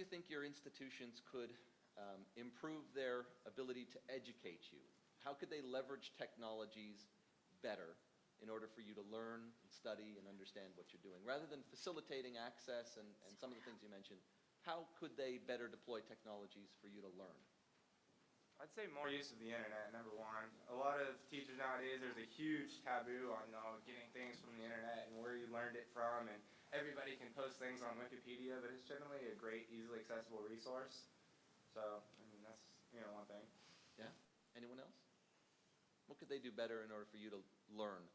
you think your institutions could improve their ability to educate you? How could they leverage technologies better in order for you to learn and study and understand what you're doing? Rather than facilitating access and some of the things you mentioned, how could they better deploy technologies for you to learn? I'd say more use of the internet, number one. A lot of teachers nowadays, there's a huge taboo on getting things from the internet and where you learned it from, and everybody can post things on Wikipedia, but it's generally a great, easily accessible resource. So, I mean, that's, one thing. Yeah? Anyone else? What could they do better in order for you to learn?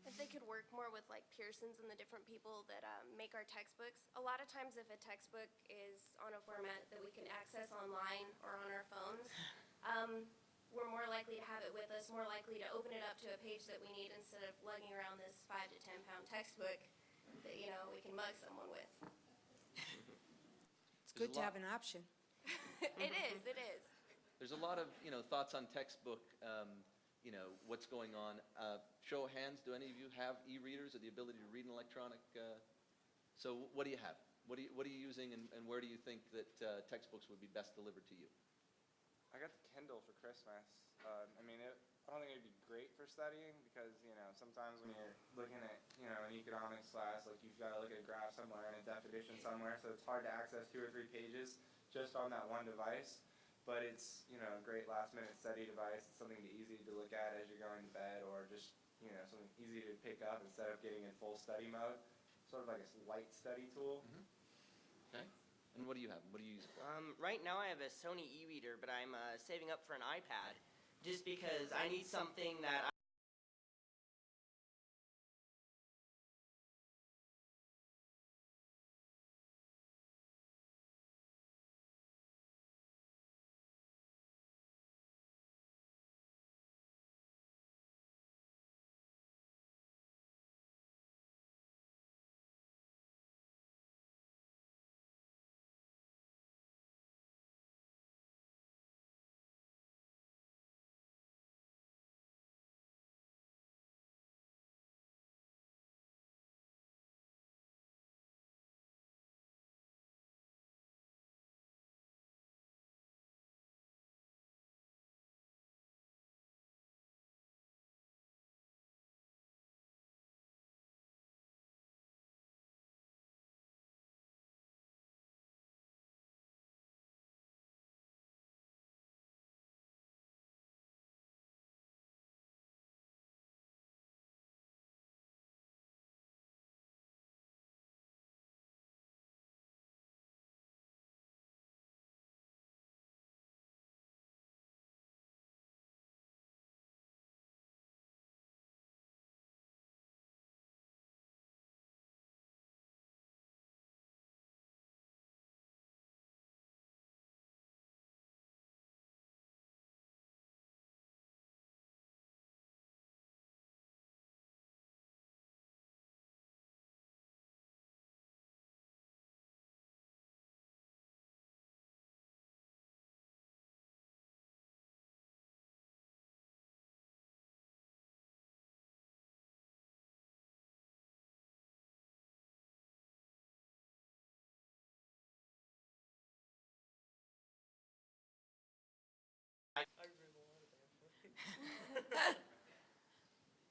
If they could work more with like Pearsons and the different people that make our textbooks. A lot of times if a textbook is on a format that we can access online or on our phones, we're more likely to have it with us, more likely to open it up to a page that we need instead of lugging around this 5 to 10 pound textbook that we can mug someone with. It's good to have an option. It is. There's a lot of thoughts on textbook, what's going on. Show of hands, do any of you have e-readers or the ability to read an electronic? So what do you have? What are you using, and where do you think that textbooks would be best delivered to you? I got the Kindle for Christmas. I don't think it'd be great for studying because, sometimes when you're looking at, an economics class, like you've got to look at a graph somewhere and a definition somewhere, so it's hard to access 2 or 3 pages just on that one device. But it's, a great last-minute study device. It's something easy to look at as you're going to bed, or just, something easy to pick up instead of getting in full study mode. Sort of like a light study tool. Okay. And what do you have? What do you use? Right now I have a Sony e-reader, but I'm saving up for an iPad just because I need something that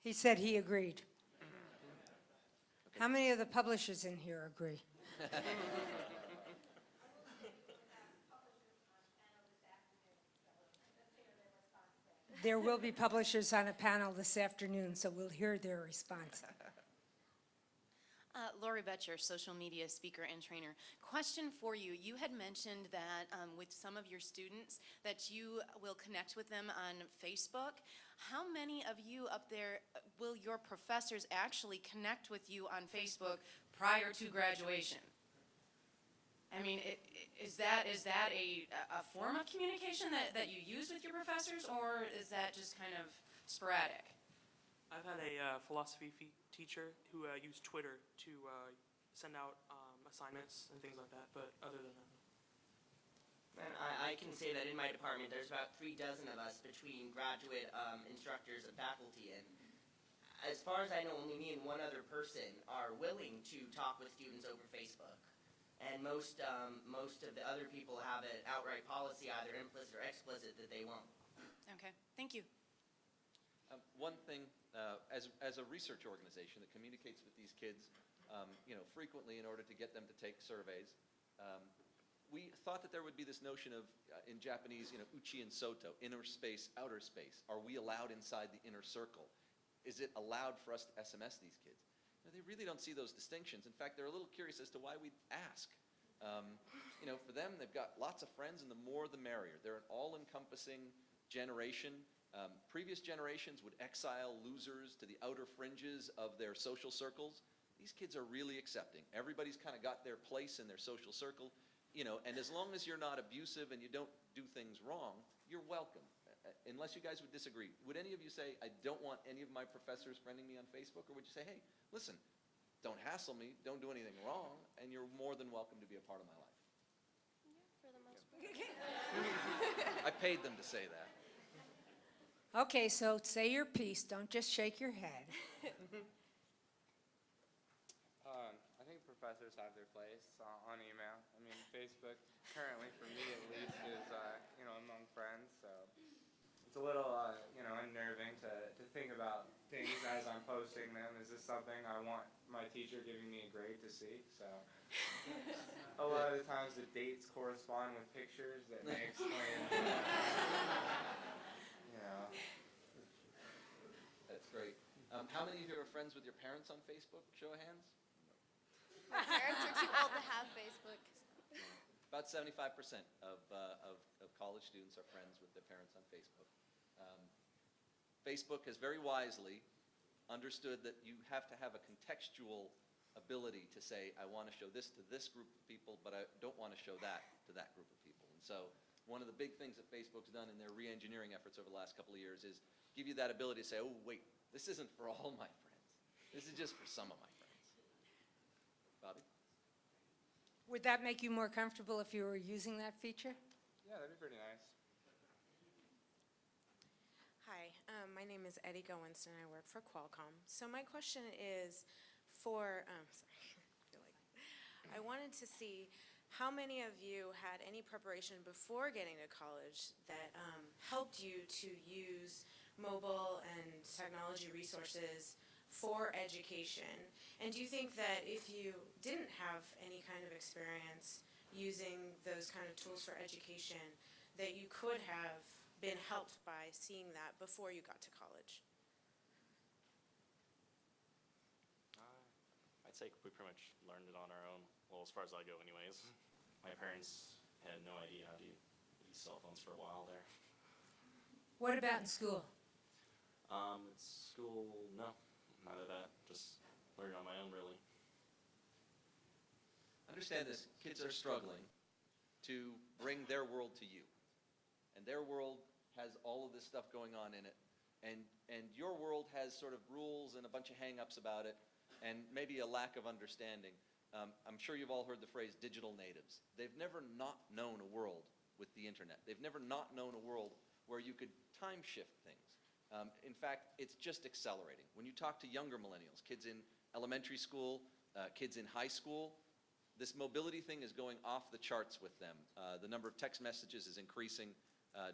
He said he agreed. How many of the publishers in here agree? There will be publishers on a panel this afternoon, so we'll hear their response. Lori Betcher, social media speaker and trainer. Question for you. You had mentioned that with some of your students that you will connect with them on Facebook. How many of you up there will your professors actually connect with you on Facebook prior to graduation? I mean, is that a form of communication that you use with your professors, or is that just kind of sporadic? I've had a philosophy teacher who used Twitter to send out assignments and things like that, but other than that. And I can say that in my department there's about 3 dozen of us between graduate instructors and faculty, and as far as I know only me and one other person are willing to talk with students over Facebook. And most of the other people have an outright policy, either implicit or explicit, that they won't. Okay, thank you. One thing, as a research organization that communicates with these kids, frequently in order to get them to take surveys, we thought that there would be this notion of, in Japanese, uchi and soto, inner space, outer space. Are we allowed inside the inner circle? Is it allowed for us to SMS these kids? They really don't see those distinctions. In fact, they're a little curious as to why we ask. For them, they've got lots of friends, and the more the merrier. They're an all-encompassing generation. Previous generations would exile losers to the outer fringes of their social circles. These kids are really accepting. Everybody's kind of got their place in their social circle, and as long as you're not abusive and you don't do things wrong, you're welcome, unless you guys would disagree. Would any of you say, I don't want any of my professors friending me on Facebook, or would you say, hey, listen, don't hassle me, don't do anything wrong, and you're more than welcome to be a part of my life? Yeah, for the most part. I paid them to say that. Okay, so say your piece, don't just shake your head. I think professors have their place on email. I mean, Facebook, currently for me at least, is, among friends, so it's a little, unnerving to think about things as I'm posting them. Is this something I want my teacher giving me a grade to see? So a lot of the times the dates correspond with pictures that may explain, That's great. How many of you are friends with your parents on Facebook? Show of hands. My parents are too old to have Facebook. About 75% of college students are friends with their parents on Facebook. Facebook has very wisely understood that you have to have a contextual ability to say, I want to show this to this group of people, but I don't want to show that to that group of people. And so one of the big things that Facebook's done in their re-engineering efforts over the last couple of years is give you that ability to say, oh, wait, this isn't for all my friends. This is just for some of my friends. Bobby? Would that make you more comfortable if you were using that feature? Yeah, that'd be pretty nice. Hi, my name is Eddie Gowinston. I work for Qualcomm. So my question is for, I wanted to see how many of you had any preparation before getting to college that helped you to use mobile and technology resources for education? And do you think that if you didn't have any kind of experience using those kind of tools for education, that you could have been helped by seeing that before you got to college? I'd say we pretty much learned it on our own, well, as far as I go anyways. My parents had no idea how to use cell phones for a while there. What about in school? At school, no, none of that, just learning on my own, really. Understand this, kids are struggling to bring their world to you. And their world has all of this stuff going on in it. And your world has sort of rules and a bunch of hang-ups about it, and maybe a lack of understanding. I'm sure you've all heard the phrase digital natives. They've never not known a world with the internet. They've never not known a world where you could time shift things. In fact, it's just accelerating. When you talk to younger millennials, kids in elementary school, kids in high school, this mobility thing is going off the charts with them. The number of text messages is increasing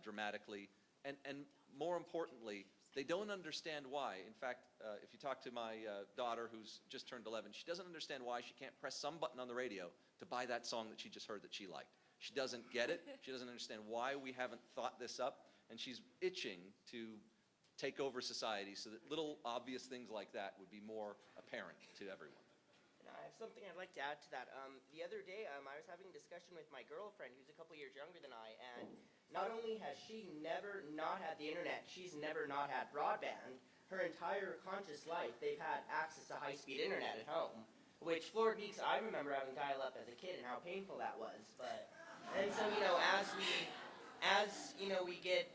dramatically. And more importantly, they don't understand why. In fact, if you talk to my daughter who's just turned 11, she doesn't understand why she can't press some button on the radio to buy that song that she just heard that she liked. She doesn't get it. She doesn't understand why we haven't thought this up. And she's itching to take over society so that little obvious things like that would be more apparent to everyone. And I have something I'd like to add to that. The other day, I was having a discussion with my girlfriend, who's a couple years younger than I, and not only has she never not had the internet, she's never not had broadband. Her entire conscious life, they've had access to high-speed internet at home, which floored me because I remember having dial-up as a kid and how painful that was. And so, we get,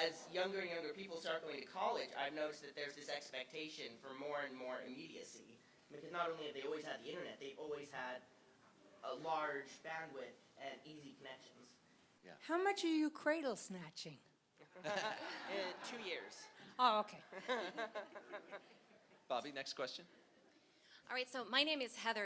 as younger and younger people start going to college, I've noticed that there's this expectation for more and more immediacy. Because not only have they always had the internet, they've always had a large bandwidth and easy connections. Yeah. How much are you cradle snatching? 2 years. Oh, okay. Bobby, next question. All right, so my name is Heather,